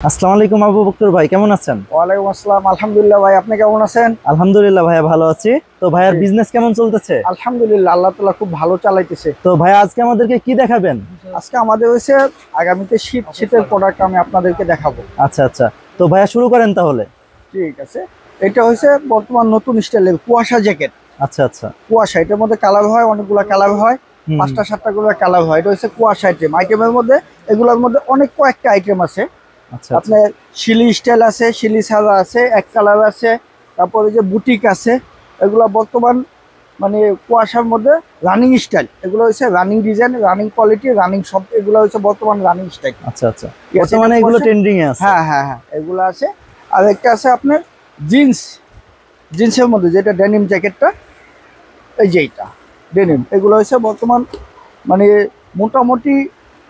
আসসালামু আলাইকুম আবু বকর ভাই, কেমন আছেন? ওয়ালাইকুম আসসালাম। আলহামদুলিল্লাহ ভাই, আপনি কেমন আছেন? আলহামদুলিল্লাহ ভাইয়া, ভালো আছি। তো ভাইয়ার বিজনেস কেমন চলতেছে? আলহামদুলিল্লাহ, আল্লাহ তাআলা খুব ভালো চালাইতেছে। তো ভাইয়া আজকে আমাদেরকে কি দেখাবেন? আজকে আমাদের হচ্ছে আগামীতে শীতের প্রোডাক্ট আমি আপনাদেরকে দেখাবো। আচ্ছা আচ্ছা, তো ভাইয়া শুরু করেন তাহলে। ঠিক আছে, এটা হচ্ছে বর্তমান নতুন স্টাইলের কুয়াশা জ্যাকেট। আচ্ছা আচ্ছা, কুয়াশা, এটার মধ্যে কালার হয়, অনেকগুলো কালার হয়, 5টা 7টা করে কালার হয়। এটা হচ্ছে কুয়াশা আইটেমের মধ্যে, এগুলোর মধ্যে অনেক কয়েকটা আইটেম আছে। আচ্ছা আপনার শিলি স্টাইল আছে, শিলি সাদা আছে, এক কালার আছে, তারপরে যে বুটিক আছে। এগুলা বর্তমান মানে কুয়াশার মধ্যে রানিং স্টাইল। এগুলো হচ্ছে running design, running quality, running সব। এগুলো হচ্ছে বর্তমান রানিং স্টাইল। আচ্ছা আচ্ছা, বর্তমানে এগুলো ট্রেন্ডিং এ আছে। হ্যাঁ হ্যাঁ হ্যাঁ, এগুলো আছে। আর একটা আছে আপনার জিন্সের মধ্যে, যেটা ডেনিম জ্যাকেটটা, এই যে এইটা ডেনিম। এগুলো হচ্ছে বর্তমান মানে মোটামুটি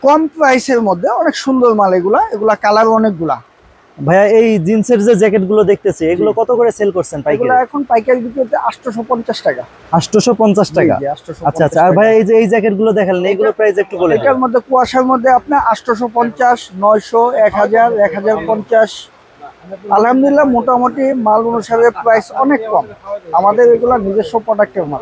কম প্রাইসের মধ্যে অনেক সুন্দর মাল। এগুলা কালার অনেকগুলা। ভাইয়া এই জিন্সের যে জ্যাকেট গুলো দেখতেছি, এগুলো কত করে সেল করছেন পাইকারি? এগুলো এখন পাইকারি বিক্রি হচ্ছে 850 টাকা। 850 টাকা। আচ্ছা আচ্ছা, আর ভাইয়া এই যে এই জ্যাকেট গুলো দেখালেন, এগুলো প্রাইস একটু বলে দিন। এটার মধ্যে কুয়াশার মধ্যে আপনার 850, 900, 1000, 1050। আলহামদুলিল্লাহ, মোটামুটি মাল অনুসারে প্রাইস অনেক কম। আমাদের এগুলো নিজস্ব প্রোডাক্টের মাল।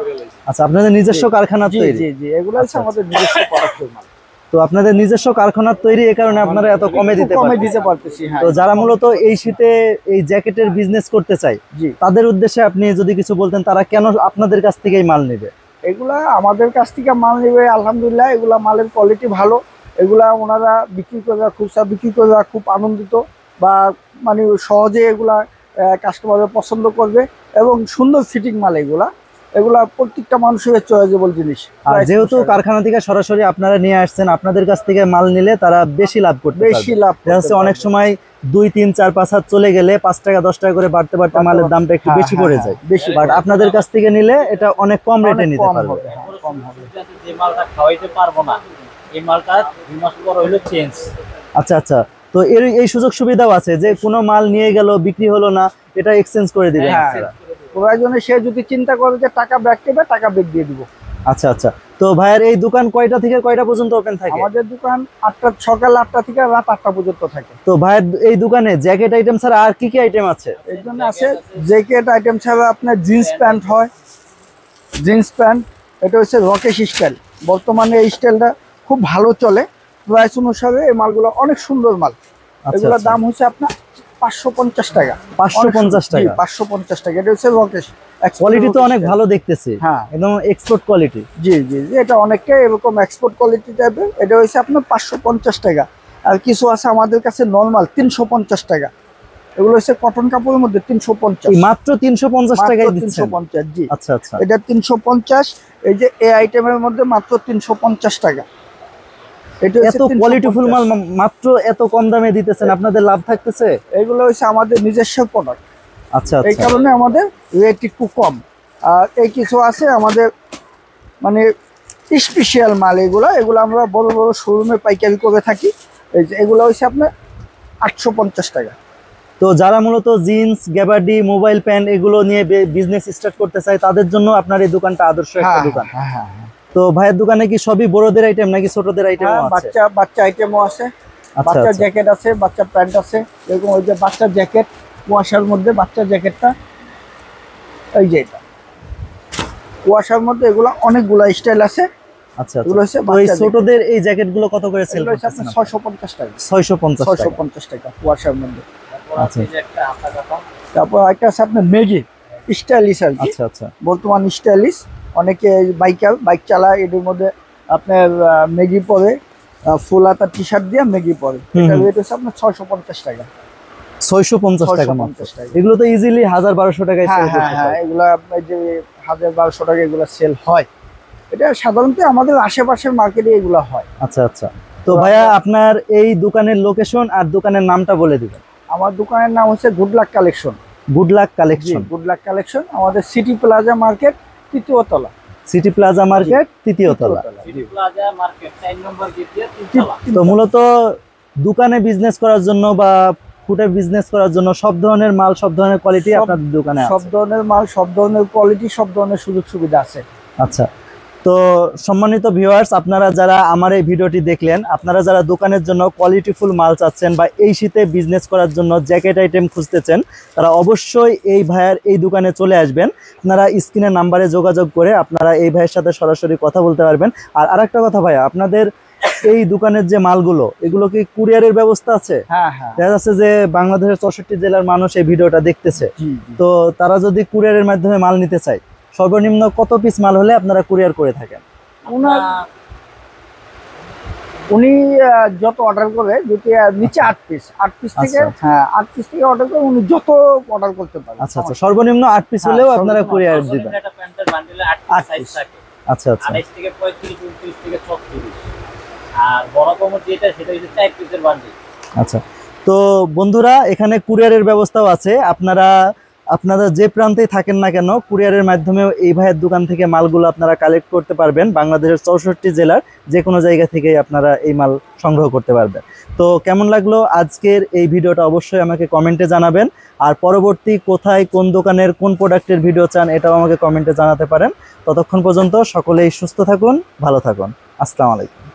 আচ্ছা, আপনাদের নিজস্ব কারখানা তৈরি? জি জি, এগুলো হচ্ছে আমাদের নিজস্ব প্রোডাক্টের মাল। তো আপনাদের নিজস্ব কারখানার তৈরি, এই কারণে আপনারা এত কমে দিতে পারতেছি। হ্যাঁ, তো যারা মূলত এই শীতে এই জ্যাকেটের বিজনেস করতে চায়, তাদের উদ্দেশ্যে আপনি যদি কিছু বলতেন, তারা কেন আপনাদের কাছ থেকেই মাল নেবে? এগুলা আমাদের কাছ থেকে মাল নেবে, আলহামদুলিল্লাহ এগুলা মালের কোয়ালিটি ভালো। এগুলা ওনারা বিক্রি করে, খুচরা বিক্রি করে খুব আনন্দিত, বা মানে সহজে এগুলা কাস্টমাররা পছন্দ করবে, এবং সুন্দর ফিটিং মাল। এগুলা প্রত্যেকটা মানুষের চয়েজেবল জিনিস। আর যেহেতু কারখানা থেকে সরাসরি আপনারা নিয়ে আসছেন, আপনাদের কাছ থেকে মাল নিলে তারা বেশি লাভ করতে পারবে। অনেক সময় 2, 3, 4, 5 হাত চলে গেলে 5 টাকা 10 টাকা করে বাড়তে বাড়তে মালের দামটা একটু বেশি পড়ে যায়। বাট আপনাদের কাছ থেকে নিলে এটা অনেক কম রেটে নিতে পারবে। যে মালটা খাওয়াইতে পারবো না, এই মালটা 2 মাস পর হইলো চেঞ্জ। আচ্ছা আচ্ছা, তো এই সুযোগ সুবিধাও আছে যে কোনো মাল নিয়ে গেল, বিক্রি হলো না, এটা এক্সচেঞ্জ করে দিবেন। প্রয়োজনে সে যদি চিন্তা করে যে টাকা ব্যাক দেবে, টাকা ব্যাক দিয়ে দিব। আচ্ছা আচ্ছা, তো ভাইয়ের এই দোকান কয়টা থেকে কয়টা পর্যন্ত ওপেন থাকে? আমাদের দোকান সকাল 8টা থেকে রাত 8টা পর্যন্ত থাকে। তো ভাইয়ের এই দোকানে জ্যাকেট আইটেম ছাড়া আর কি কি আইটেম আছে? এর জন্য আছে জ্যাকেট আইটেম ছাড়া আপনার জিন্স প্যান্ট হয়। জিন্স প্যান্ট, এটা হচ্ছে রকেশ স্টাইল। বর্তমানে এই স্টাইলটা খুব ভালো চলে। প্রাইস অনুসারে এই মালগুলো অনেক সুন্দর মাল। এগুলোর দাম হচ্ছে আপনার 550 টাকা। 550 টাকা? 550 টাকা। এটা হচ্ছে রকেশ। কোয়ালিটি তো অনেক ভালো দেখতেছি। হ্যাঁ, একদম এক্সপোর্ট কোয়ালিটি। জি জি জি, এটা অনেকটাই এরকম এক্সপোর্ট কোয়ালিটি টাইপের। এটা হচ্ছে আপনার 550 টাকা। আর কিছু আছে আমাদের কাছে নরমাল 350 টাকা। এগুলো হচ্ছে কটন কাপড়ের মধ্যে 350। মাত্র 350 টাকায় দিচ্ছেন? 350, জি। আচ্ছা আচ্ছা, এটা 350। এই যে এই আইটেমের মধ্যে মাত্র 350 টাকা। এটা এত কোয়ালিটিফুল মাল মাত্র এত কম দামে দিতেছেন, আপনাদের লাভ থাকতেছে? এগুলো হচ্ছে আমাদের নিজস্ব প্রোডাক্ট। আচ্ছা আচ্ছা, এই কারণে আমাদের রেট একটু কম। আর এই কিছু আছে আমাদের মানে স্পেশাল মাল। এগুলো আমরা বড় বড় শোরুমে পাইকারি করে থাকি। এই যে এগুলো হচ্ছে আপনার 850 টাকা। তো যারা মূলত জিন্স, গ্যাবার্ডি, মোবাইল প্যান্ট এগুলো নিয়ে বিজনেস স্টার্ট করতে চায়, তাদের জন্য আপনার এই দোকানটা আদর্শ একটা দোকান। তো ভাইয়ের দোকানে কি সবই বড়দের আইটেম নাকি ছোটদের আইটেম আছে? বাচ্চা আইটেমও আছে। বাচ্চা জ্যাকেট আছে, বাচ্চা প্যান্ট আছে। এরকম ওই যে বাচ্চা জ্যাকেট, কুয়াশার মধ্যে বাচ্চা জ্যাকেটটা, এই যে এটা কুয়াশার মধ্যে। এগুলো অনেকগুলা স্টাইল আছে। আচ্ছা, এগুলো হচ্ছে এই ছোটদের এই জ্যাকেট গুলো কত করে সেল করতেছেন? 650 টাকা। 650 টাকা কুয়াশার মধ্যে। আচ্ছা, তারপর একটা আছে আপনার মেগি স্টাইলিশ আর কি। আচ্ছা আচ্ছা, বর্তমান স্টাইলিশ। অনেকে বাইক চালায়, এদের মধ্যে আপনার মেগি পরে, ফুল হাতা টি শার্ট দিয়ে মেগি পরে। এটা রেট হচ্ছে আপনার 650 টাকা। 650 টাকা। এগুলো তো ইজিলি 1000-1200 টাকায় সেল করতে পারে। হ্যাঁ, এগুলো আপনার যে 1000-1200 টাকা এগুলো সেল হয়। এটা সাধারণত আমাদের আশেপাশের মার্কেটে এগুলো হয়। আচ্ছা আচ্ছা, তো ভাইয়া আপনার এই দোকানের লোকেশন আর দোকানের নামটা বলে দিবেন। আমার দোকানের নাম হচ্ছে good luck collection. Good luck collection. Good luck collection আমাদের সিটি প্লাজা মার্কেট, 3য় তলা। সিটি প্লাজা মার্কেট, 3য় তলা। সিটি প্লাজা মার্কেট 4 নম্বর গেট দিয়ে 3 তলা। তো মূলত দোকানে বিজনেস করার জন্য বা ফুটে বিজনেস করার জন্য সব ধরনের মাল, সব ধরনের কোয়ালিটি আপনাদের দোকানে আছে? সব ধরনের মাল, সব ধরনের কোয়ালিটি, সব ধরনের সুযোগ সুবিধা আছে। আচ্ছা, তো সম্মানিত ভিউয়ার্স, আপনারা যারা আমার এই ভিডিওটি দেখলেন, আপনারা যারা দোকানের জন্য কোয়ালিটিফুল মাল চাচ্ছেন বা এই শীতে বিজনেস করার জন্য জ্যাকেট আইটেম খুঁজতেছেন, তারা অবশ্যই এই ভাইয়ের এই দোকানে চলে আসবেন। আপনারা স্ক্রিনের নাম্বারে যোগাযোগ করে আপনারা এই ভাইয়ের সাথে সরাসরি কথা বলতে পারবেন। আর আরেকটা কথা ভাইয়া, আপনাদের এই দোকানের যে মালগুলো, এগুলো কি কুরিয়ারের ব্যবস্থা আছে? হ্যাঁ হ্যাঁ, দেখা যাচ্ছে যে বাংলাদেশের 64 জেলার মানুষ এই ভিডিওটা দেখতেছে, জি জি। তো তারা যদি কুরিয়ারের মাধ্যমে মাল নিতে চায়, সর্বনিম্ন কত পিস মাল হলে আপনারা কুরিয়ার করে থাকেন? ওনার উনি যত অর্ডার করে, যদি নিচে 8 পিস থেকে, আচ্ছা। হ্যাঁ 8 পিস থেকে অর্ডার করে উনি যত অর্ডার করতে পারেন। আচ্ছা আচ্ছা, সর্বনিম্ন 8 পিস হ্যাঁ, হলেও আপনারা সর্বনিম্ন কুরিয়ার সর্বনিম্ন দিবেন। একটা প্যান্টের বান্ডেলে 8 8 সাইজ পিস। থাকে, আচ্ছা আচ্ছা 28 থেকে 35, 29 থেকে 36। আর বড় কমর যেটা, সেটা হচ্ছে 4 পিসের বান্ডেল। আচ্ছা। তো বন্ধুরা, এখানে কুরিয়ারের ব্যবস্থাও আছে। আপনারা যে প্রান্তেই থাকেন না কেন, কুরিয়ারের মাধ্যমেও এই ভাইয়ের দোকান থেকে মালগুলো আপনারা কালেক্ট করতে পারবেন। বাংলাদেশের 64 জেলার যে কোনো জায়গা থেকেই আপনারা এই মাল সংগ্রহ করতে পারবেন। তো কেমন লাগলো আজকের এই ভিডিওটা অবশ্যই আমাকে কমেন্টে জানাবেন। আর পরবর্তী কোথায়, কোন দোকানের, কোন প্রোডাক্টের ভিডিও চান, এটাও আমাকে কমেন্টে জানাতে পারেন। ততক্ষণ পর্যন্ত সকলেই সুস্থ থাকুন, ভালো থাকুন। আসসালামু আলাইকুম।